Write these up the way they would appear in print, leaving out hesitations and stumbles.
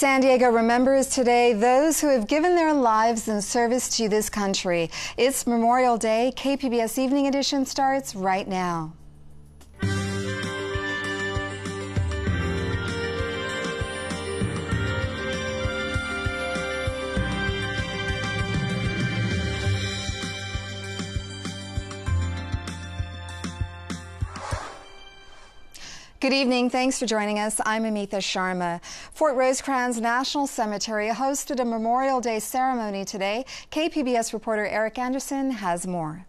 San Diego remembers today those who have given their lives in service to this country. It's Memorial Day. KPBS Evening Edition starts right now. Good evening. Thanks for joining us. I'm Amitha Sharma. Fort Rosecrans National Cemetery hosted a Memorial Day ceremony today. KPBS reporter Eric Anderson has more.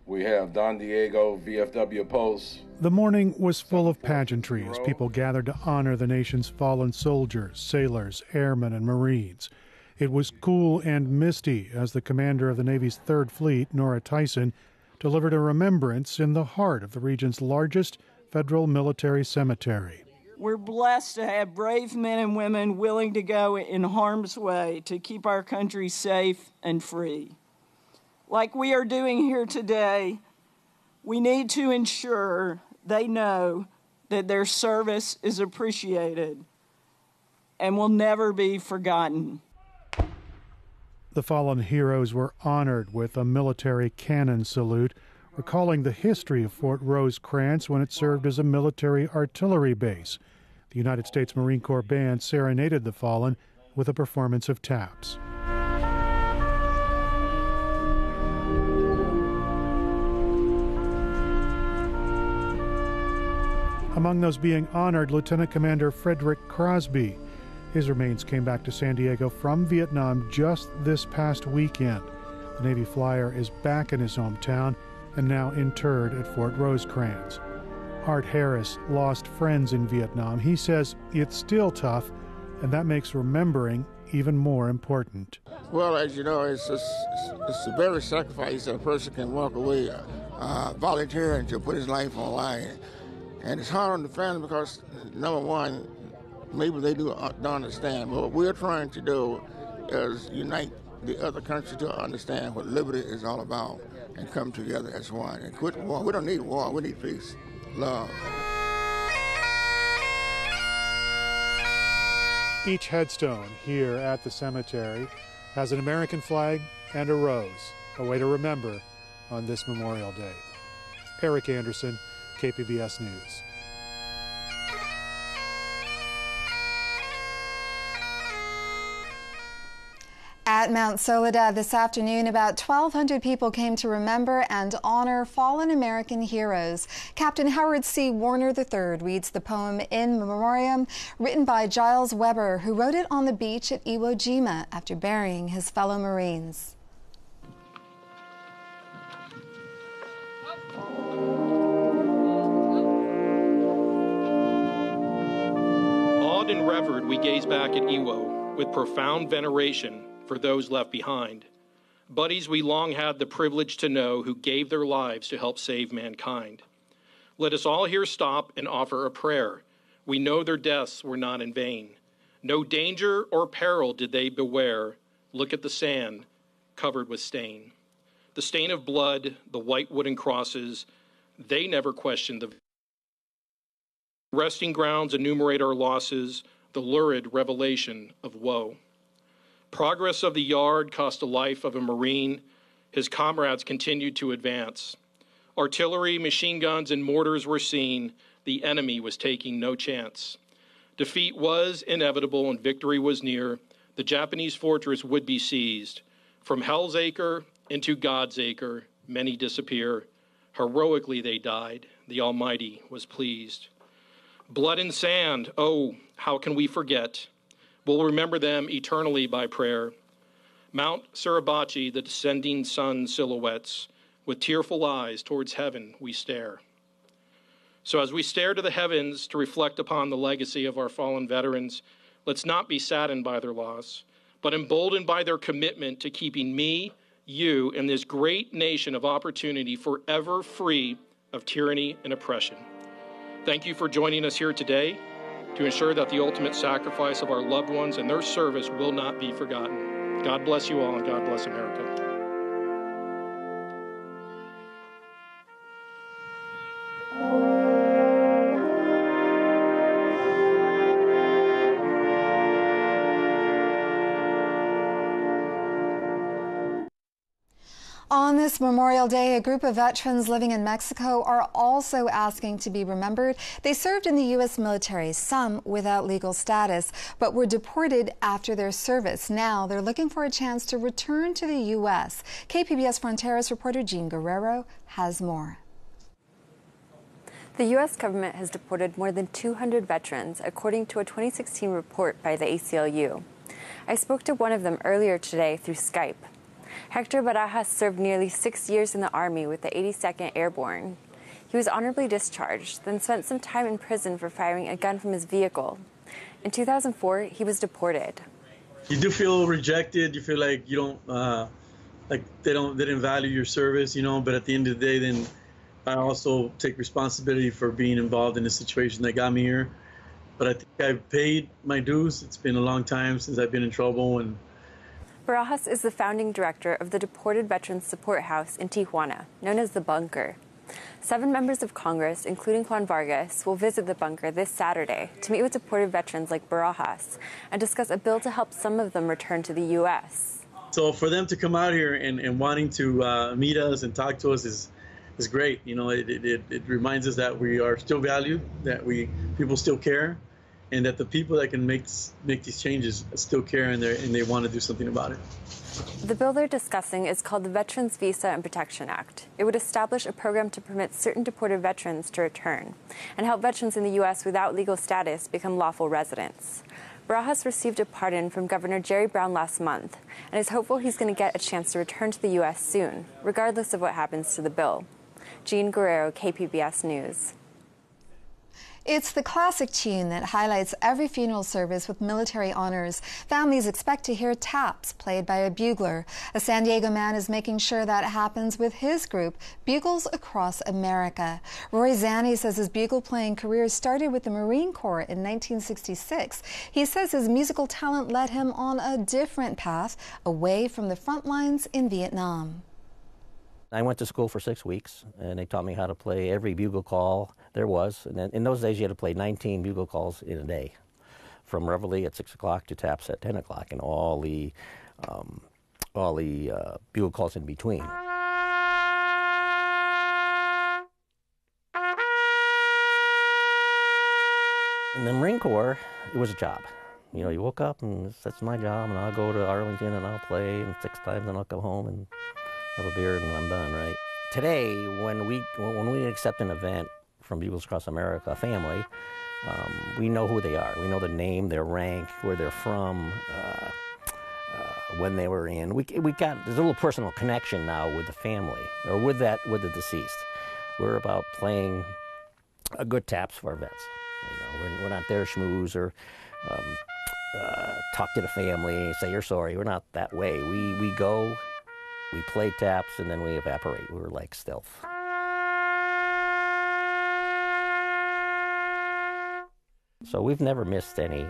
We have Don Diego, VFW Post. The morning was full of pageantry as people gathered to honor the nation's fallen soldiers, sailors, airmen, and Marines. It was cool and misty as the commander of the Navy's 3rd Fleet, Nora Tyson, delivered a remembrance in the heart of the region's largest federal military cemetery. We're blessed to have brave men and women willing to go in harm's way to keep our country safe and free. Like we are doing here today, we need to ensure they know that their service is appreciated and will never be forgotten. The fallen heroes were honored with a military cannon salute, recalling the history of Fort Rosecrans when it served as a military artillery base. The United States Marine Corps Band serenaded the fallen with a performance of taps. Among those being honored, Lieutenant Commander Frederick Crosby. His remains came back to San Diego from Vietnam just this past weekend. The Navy flyer is back in his hometown and now interred at Fort Rosecrans. Art Harris lost friends in Vietnam. He says it's still tough, and that makes remembering even more important. Well, as you know, it's a very sacrifice that a person can walk away volunteering to put his life on the line. And it's hard on the family because, number one, maybe they don't understand. But what we're trying to do is unite the other countries to understand what liberty is all about and come together as one and quit war. We don't need war, we need peace, love. Each headstone here at the cemetery has an American flag and a rose, a way to remember on this Memorial Day. Eric Anderson, KPBS News. At Mount Soledad this afternoon, about 1,200 people came to remember and honor fallen American heroes. Captain Howard C. Warner III reads the poem In Memoriam, written by Giles Weber, who wrote it on the beach at Iwo Jima after burying his fellow Marines. Awed and revered, we gaze back at Iwo with profound veneration for those left behind, buddies we long had the privilege to know who gave their lives to help save mankind. Let us all here stop and offer a prayer. We know their deaths were not in vain. No danger or peril did they beware. Look at the sand covered with stain. The stain of blood, the white wooden crosses, they never questioned the resting grounds enumerate our losses, the lurid revelation of woe. Progress of the yard cost the life of a Marine. His comrades continued to advance. Artillery, machine guns, and mortars were seen. The enemy was taking no chance. Defeat was inevitable and victory was near. The Japanese fortress would be seized. From Hell's Acre into God's Acre, many disappear. Heroically they died. The Almighty was pleased. Blood and sand, oh, how can we forget? We'll remember them eternally by prayer. Mount Suribachi, the descending sun silhouettes, with tearful eyes towards heaven we stare. So as we stare to the heavens to reflect upon the legacy of our fallen veterans, let's not be saddened by their loss, but emboldened by their commitment to keeping me, you, and this great nation of opportunity forever free of tyranny and oppression. Thank you for joining us here today to ensure that the ultimate sacrifice of our loved ones and their service will not be forgotten. God bless you all, and God bless America. It's Memorial Day. A group of veterans living in Mexico are also asking to be remembered. They served in the U.S. military, some without legal status, but were deported after their service. Now they're looking for a chance to return to the U.S. KPBS Fronteras reporter Jean Guerrero has more. The U.S. government has deported more than 200 veterans, according to a 2016 report by the ACLU. I spoke to one of them earlier today through Skype. Hector Barajas served nearly 6 years in the Army with the 82nd Airborne. He was honorably discharged, then spent some time in prison for firing a gun from his vehicle. In 2004, he was deported. You do feel rejected. You feel like you don't, like they didn't value your service, you know. But at the end of the day, then I also take responsibility for being involved in the situation that got me here. But I think I've paid my dues. It's been a long time since I've been in trouble. And Barajas is the founding director of the Deported Veterans Support House in Tijuana, known as the Bunker. 7 members of Congress, including Juan Vargas, will visit the bunker this Saturday to meet with deported veterans like Barajas and discuss a bill to help some of them return to the U.S. So for them to come out here and wanting to meet us and talk to us is great. You know, it reminds us that we are still valued, that people still care, and that the people that can make these changes still care and they want to do something about it. The bill they're discussing is called the Veterans Visa and Protection Act. It would establish a program to permit certain deported veterans to return and help veterans in the U.S. without legal status become lawful residents. Barajas received a pardon from Governor Jerry Brown last month and is hopeful he's going to get a chance to return to the U.S. soon, regardless of what happens to the bill. Jean Guerrero, KPBS News. It's the classic tune that highlights every funeral service with military honors. Families expect to hear taps played by a bugler. A San Diego man is making sure that happens with his group, Bugles Across America. Roy Zanni says his bugle-playing career started with the Marine Corps in 1966. He says his musical talent led him on a different path, away from the front lines in Vietnam. I went to school for 6 weeks, and they taught me how to play every bugle call there was. And then in those days, you had to play 19 bugle calls in a day, from reveille at 6 o'clock to taps at 10 o'clock, and all the bugle calls in between. In the Marine Corps, it was a job. You know, you woke up and that's my job, and I'll go to Arlington and I'll play, and 6 times, and I'll come home and have a beer and I'm done, right? Today, when we accept an event from Bugles Across America, a family, we know who they are. We know the name, their rank, where they're from, when they were in. There's a little personal connection now with the family, or with the deceased. We're about playing good taps for our vets. You know, we're not there to schmooze or talk to the family, say you're sorry. We're not that way. We go. We play taps, and then we evaporate. We're like stealth. So we've never missed any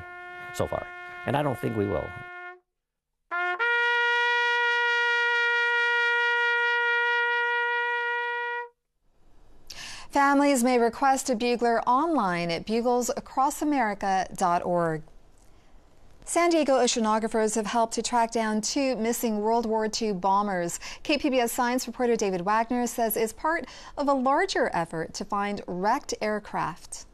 so far, and I don't think we will. Families may request a bugler online at buglesacrossamerica.org. San Diego oceanographers have helped to track down 2 missing World War II bombers. KPBS science reporter David Wagner says it's part of a larger effort to find wrecked aircraft.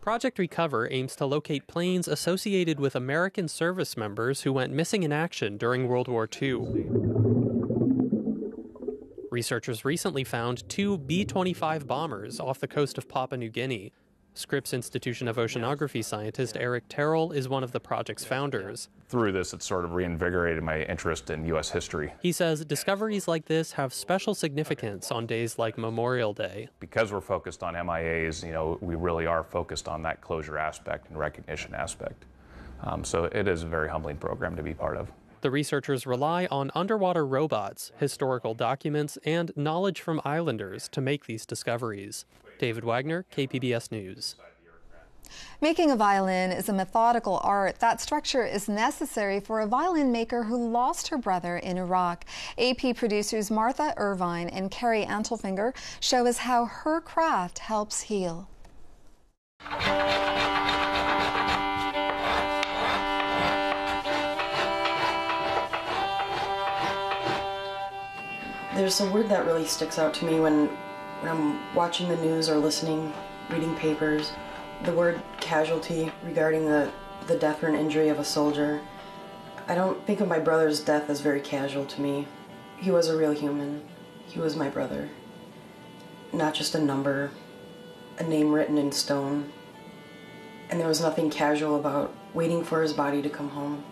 Project Recover aims to locate planes associated with American service members who went missing in action during World War II. Researchers recently found 2 B-25 bombers off the coast of Papua New Guinea. Scripps Institution of Oceanography scientist Eric Terrell is one of the project's founders. Through this, it sort of reinvigorated my interest in U.S. history. He says discoveries like this have special significance on days like Memorial Day. Because we're focused on MIAs, you know, we really are focused on that closure aspect and recognition aspect. So it is a very humbling program to be part of. The researchers rely on underwater robots, historical documents, and knowledge from islanders to make these discoveries. David Wagner, KPBS News. Making a violin is a methodical art. That structure is necessary for a violin maker who lost her brother in Iraq. AP producers Martha Irvine and Carrie Antelfinger show us how her craft helps heal. There's a word that really sticks out to me when I'm watching the news or listening, reading papers. The word casualty regarding the death or an injury of a soldier. I don't think of my brother's death as very casual to me. He was a real human. He was my brother. Not just a number, a name written in stone. And there was nothing casual about waiting for his body to come home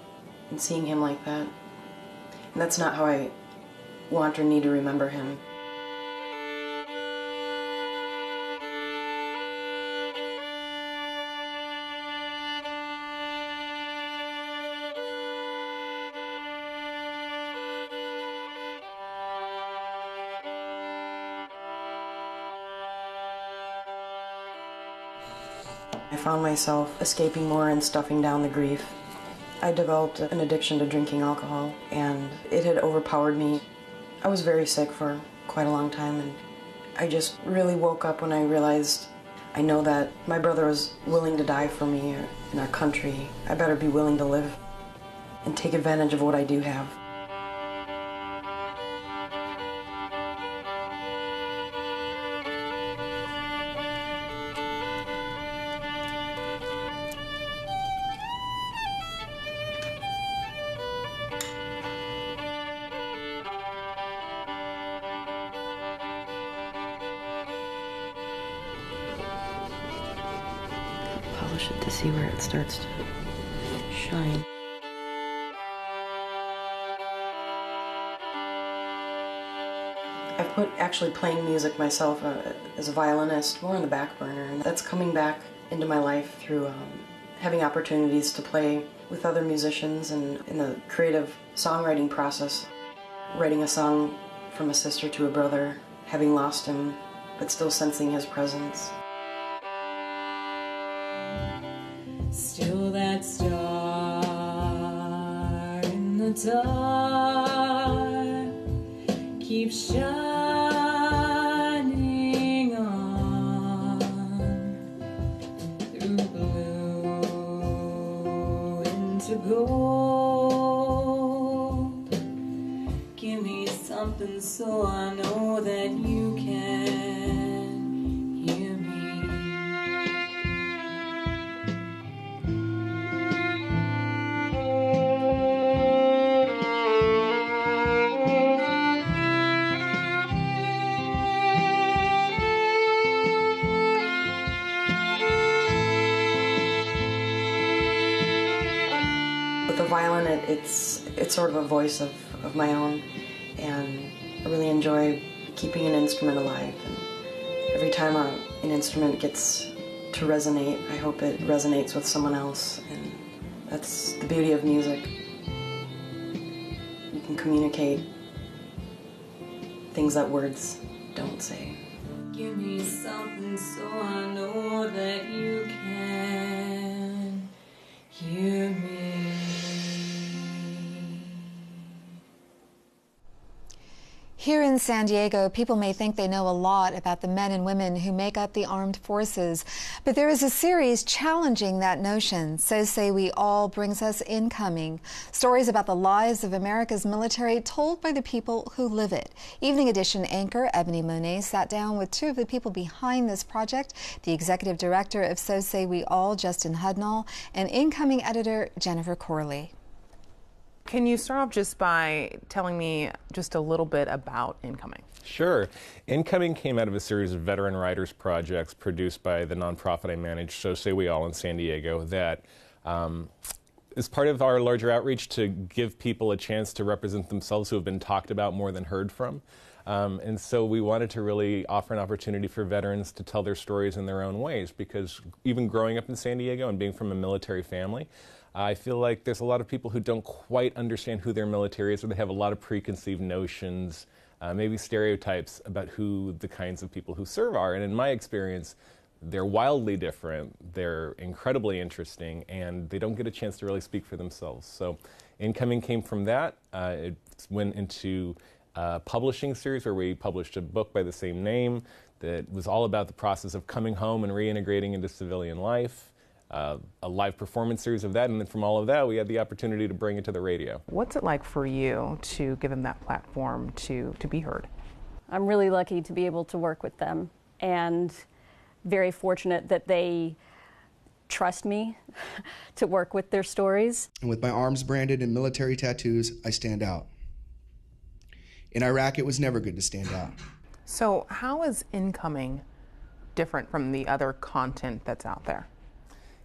and seeing him like that. And that's not how I want or need to remember him. I found myself escaping more and stuffing down the grief. I developed an addiction to drinking alcohol, and it had overpowered me. I was very sick for quite a long time, and I just really woke up when I realized I know that my brother was willing to die for me in our country. I better be willing to live and take advantage of what I do have. Polish it to see where it starts to shine. I've put actually playing music myself as a violinist more on the back burner, and that's coming back into my life through having opportunities to play with other musicians and in the creative songwriting process, writing a song from a sister to a brother, having lost him, but still sensing his presence. Still that star in the dark keeps shining on through blue into gold. Give me something so I know that you can hear me. With the violin, it's sort of a voice of my own, and I really enjoy keeping an instrument alive. And every time an instrument gets to resonate, I hope it resonates with someone else, and that's the beauty of music. You can communicate things that words don't say. Give me something so I know that you can hear me. Here in San Diego, people may think they know a lot about the men and women who make up the armed forces, but there is a series challenging that notion. So Say We All brings us Incoming, stories about the lives of America's military told by the people who live it. Evening Edition anchor Ebony Monet sat down with two of the people behind this project, the executive director of So Say We All, Justin Hudnall, and incoming editor Jennifer Corley. Can you start off just by telling me just a little bit about Incoming? Sure. Incoming came out of a series of veteran writers projects produced by the nonprofit I manage, So Say We All in San Diego, that is part of our larger outreach to give people a chance to represent themselves who have been talked about more than heard from. And so we wanted to really offer an opportunity for veterans to tell their stories in their own ways, because even growing up in San Diego and being from a military family, I feel like there's a lot of people who don't quite understand who their military is, or they have a lot of preconceived notions, maybe stereotypes about who the kinds of people who serve are. And in my experience, they're wildly different, they're incredibly interesting, and they don't get a chance to really speak for themselves. So Incoming came from that. It went into a publishing series where we published a book by the same name that was all about the process of coming home and reintegrating into civilian life. a live performance series of that, and then from all of that, we had the opportunity to bring it to the radio. What's it like for you to give them that platform to be heard? I'm really lucky to be able to work with them, and very fortunate that they trust me to work with their stories. And with my arms branded in military tattoos, I stand out. In Iraq, it was never good to stand out. So how is Incoming different from the other content that's out there?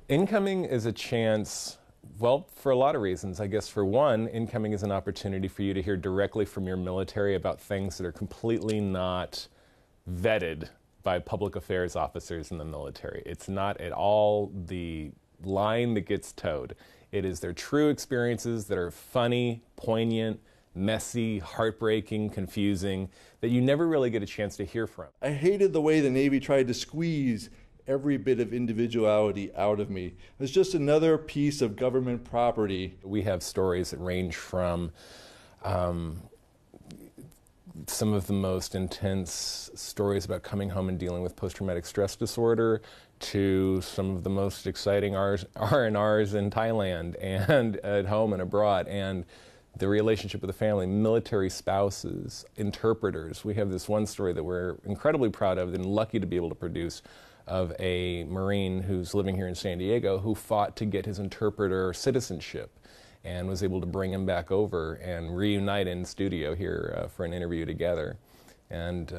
Incoming is a chance, well, for a lot of reasons. I guess for one, Incoming is an opportunity for you to hear directly from your military about things that are completely not vetted by public affairs officers in the military. It's not at all the line that gets towed. It is their true experiences that are funny, poignant, messy, heartbreaking, confusing, that you never really get a chance to hear from. I hated the way the Navy tried to squeeze every bit of individuality out of me. It was just another piece of government property. We have stories that range from some of the most intense stories about coming home and dealing with post-traumatic stress disorder to some of the most exciting R&Rs in Thailand and at home and abroad, and the relationship with the family, military spouses, interpreters. We have this one story that we're incredibly proud of and lucky to be able to produce, of a Marine who's living here in San Diego who fought to get his interpreter citizenship and was able to bring him back over and reunite in studio here for an interview together. And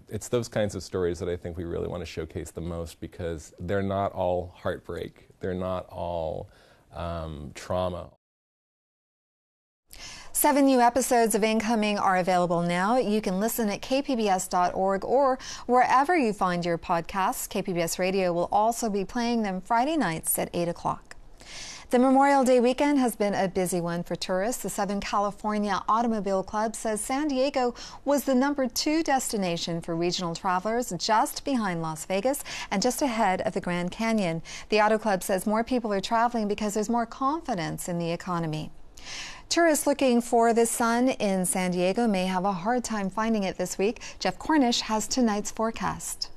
it's those kinds of stories that I think we really want to showcase the most, because they're not all heartbreak, they're not all trauma. 7 new episodes of Incoming are available now. You can listen at kpbs.org or wherever you find your podcasts. KPBS Radio will also be playing them Friday nights at 8 o'clock. The Memorial Day weekend has been a busy one for tourists. The Southern California Automobile Club says San Diego was the #2 destination for regional travelers, just behind Las Vegas and just ahead of the Grand Canyon. The Auto Club says more people are traveling because there's more confidence in the economy. Tourists looking for the sun in San Diego may have a hard time finding it this week. Jeff Cornish has tonight's forecast.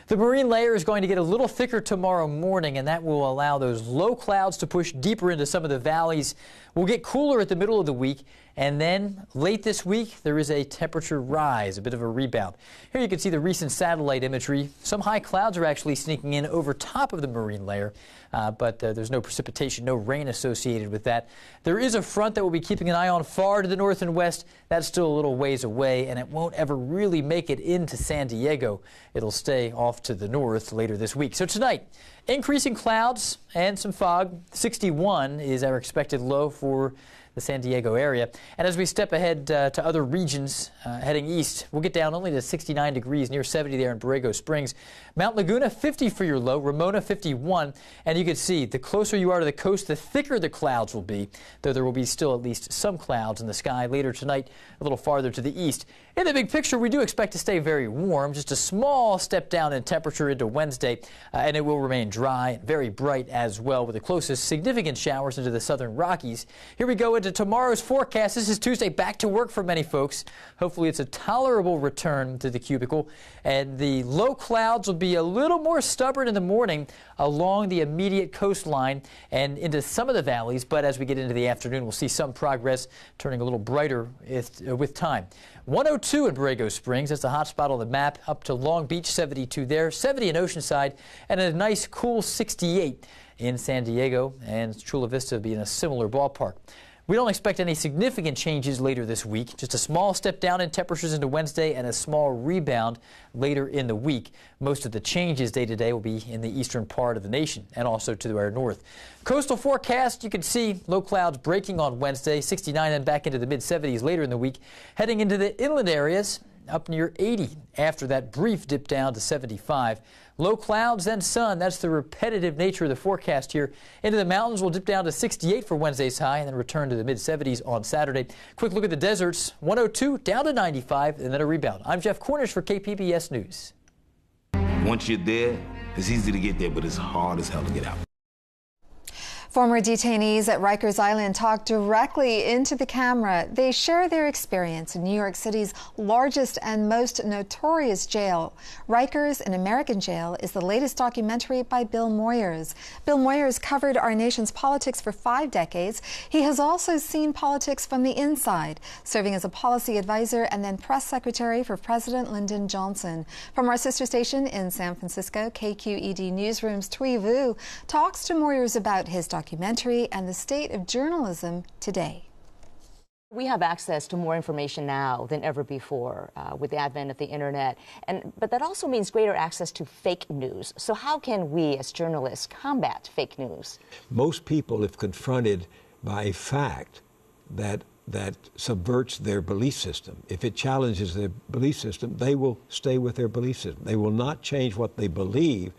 The marine layer is going to get a little thicker tomorrow morning, and that will allow those low clouds to push deeper into some of the valleys. We'll get cooler at the middle of the week, and then late this week there is a temperature rise, a bit of a rebound. Here you can see the recent satellite imagery. Some high clouds are actually sneaking in over top of the marine layer, but there's no precipitation, no rain associated with that. There is a front that we'll be keeping an eye on far to the north and west. That's still a little ways away, and it won't ever really make it into San Diego. It'll stay off to the north later this week. So tonight, increasing clouds and some fog. 61 is our expected low for the San Diego area. And as we step ahead to other regions heading east, we'll get down only to 69 degrees, near 70 there in Borrego Springs. Mount Laguna, 50 for your low. Ramona, 51. And you can see the closer you are to the coast, the thicker the clouds will be, though there will be still at least some clouds in the sky later tonight, a little farther to the east. In the big picture, we do expect to stay very warm, just a small step down in temperature into Wednesday, and it will remain dry and very bright as well, with the closest significant showers into the southern Rockies. Here we go into tomorrow's forecast. This is Tuesday, back to work for many folks. Hopefully it's a tolerable return to the cubicle, and the low clouds will be a little more stubborn in the morning along the immediate coastline and into some of the valleys, but as we get into the afternoon, we'll see some progress, turning a little brighter with time. 102 in Borrego Springs, that's the hot spot on the map, up to Long Beach, 72 there, 70 in Oceanside, and a nice cool 68 in San Diego, and Chula Vista will be in a similar ballpark. We don't expect any significant changes later this week, just a small step down in temperatures into Wednesday and a small rebound later in the week. Most of the changes day to day will be in the eastern part of the nation and also to our north. Coastal forecast, you can see low clouds breaking on Wednesday, 69 and back into the mid-70s later in the week. Heading into the inland areas, up near 80 after that brief dip down to 75. Low clouds, then sun. That's the repetitive nature of the forecast here. Into the mountains, we'll dip down to 68 for Wednesday's high and then return to the mid-70s on Saturday. Quick look at the deserts. 102 down to 95 and then a rebound. I'm Jeff Cornish for KPBS News. Once you're there, it's easy to get there, but it's hard as hell to get out. Former detainees at Rikers Island talk directly into the camera. They share their experience in New York City's largest and most notorious jail. Rikers, an American Jail, is the latest documentary by Bill Moyers. Bill Moyers covered our nation's politics for 5 decades. He has also seen politics from the inside, serving as a policy advisor and then press secretary for President Lyndon Johnson. From our sister station in San Francisco, KQED Newsroom's Thuy Vu talks to Moyers about his documentary and the state of journalism today. We have access to more information now than ever before with the advent of the internet, but that also means greater access to fake news. So how can we as journalists combat fake news? Most people, if confronted by a fact that subverts their belief system, if it challenges their belief system, they will stay with their belief system. They will not change what they believe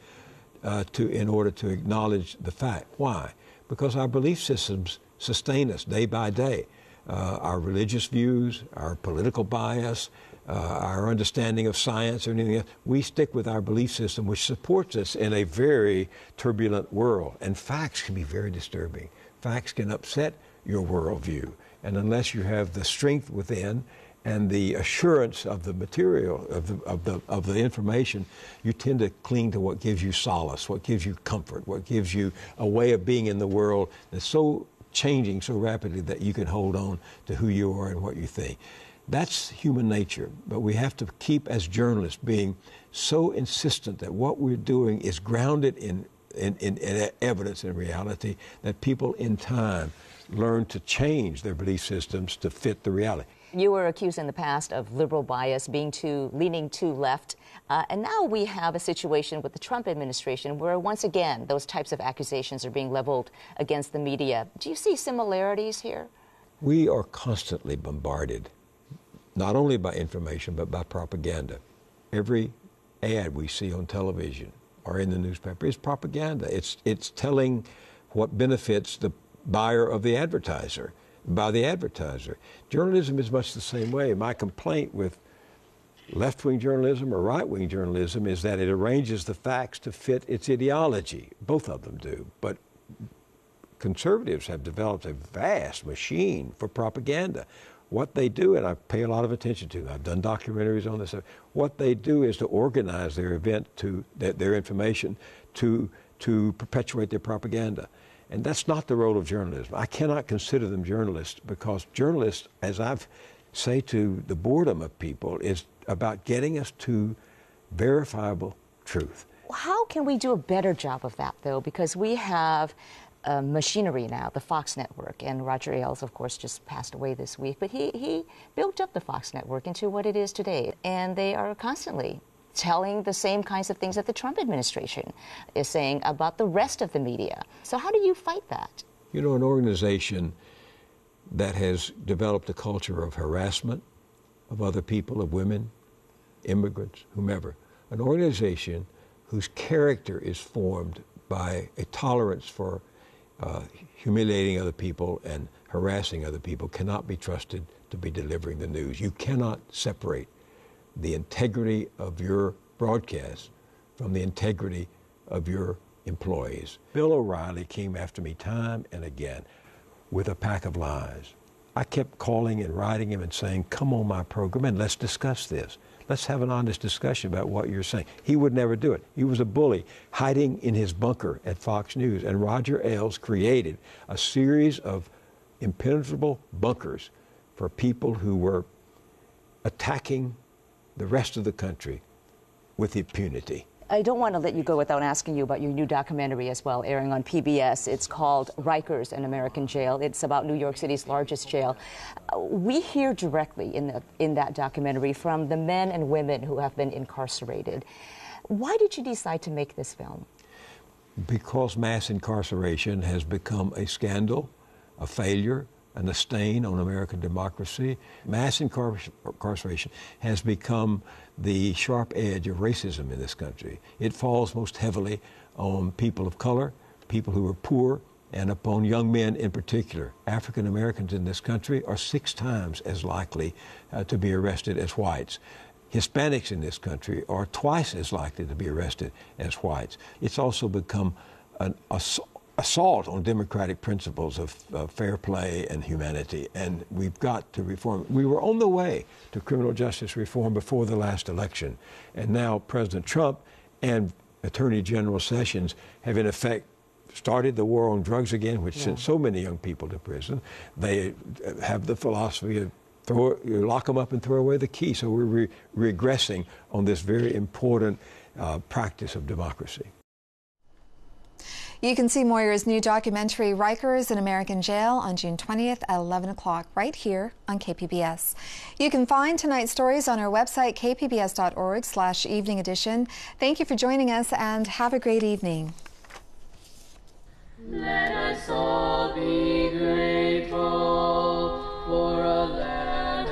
in order to acknowledge the fact. Why? Because our belief systems sustain us day by day. Our religious views, our political bias, our understanding of science or anything else, we stick with our belief system, which supports us in a very turbulent world. And facts can be very disturbing. Facts can upset your worldview. And unless you have the strength within and the assurance of the material, of the information, you tend to cling to what gives you solace, what gives you comfort, what gives you a way of being in the world that's so changing so rapidly that you can hold on to who you are and what you think. That's human nature, but we have to keep, as journalists, being so insistent that what we're doing is grounded in evidence and reality, that people in time learn to change their belief systems to fit the reality. You were accused in the past of liberal bias, leaning too left, and now we have a situation with the Trump administration where once again those types of accusations are being leveled against the media. Do you see similarities here? We are constantly bombarded, not only by information but by propaganda. Every ad we see on television or in the newspaper is propaganda. It's telling what benefits the buyer of the advertiser. By the advertiser. Journalism is much the same way. My complaint with left-wing journalism or right-wing journalism is that it arranges the facts to fit its ideology. Both of them do. But conservatives have developed a vast machine for propaganda. What they do, and I pay a lot of attention to, I've done documentaries on this, what they do is to organize their event, their information, to perpetuate their propaganda. And that's not the role of journalism. I cannot consider them journalists, because journalists, as I've say to the boredom of people, is about getting us to verifiable truth. How can we do a better job of that, though? Because we have machinery now, the Fox network, and Roger Ailes, of course, just passed away this week, but he built up the Fox network into what it is today, and they are constantly telling the same kinds of things that the Trump administration is saying about the rest of the media. So how do you fight that? You know, an organization that has developed a culture of harassment of other people, of women, immigrants, whomever, an organization whose character is formed by a tolerance for humiliating other people and harassing other people cannot be trusted to be delivering the news. You cannot separate the integrity of your broadcast from the integrity of your employees. Bill O'Reilly came after me time and again with a pack of lies. I kept calling and writing him and saying, come on my program and let's discuss this. Let's have an honest discussion about what you're saying. He would never do it. He was a bully hiding in his bunker at Fox News. And Roger Ailes created a series of impenetrable bunkers for people who were attacking the rest of the country with impunity. I don't want to let you go without asking you about your new documentary as well, airing on PBS. It's called Rikers, an American Jail. It's about New York City's largest jail. We hear directly in that documentary from the men and women who have been incarcerated. Why did you decide to make this film? Because mass incarceration has become a scandal, a failure, and a stain on American democracy. Mass incarceration has become the sharp edge of racism in this country. It falls most heavily on people of color, people who are poor, and upon young men in particular. African Americans in this country are 6 times as likely to be arrested as whites. Hispanics in this country are twice as likely to be arrested as whites. It's also become assault on democratic principles of fair play and humanity, and we've got to reform. We were on the way to criminal justice reform before the last election, and now President Trump and Attorney General Sessions have in effect started the war on drugs again, which sent so many young people to prison. They have the philosophy of lock them up and throw away the key. So we're regressing on this very important practice of democracy. You can see Moyers' new documentary, Rikers in American Jail, on June 20th at 11 o'clock, right here on KPBS. You can find tonight's stories on our website, kpbs.org/evening edition. Thank you for joining us, and have a great evening. Let us all be grateful for a land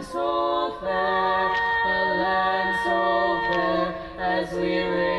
so fair, a land so fair as we live.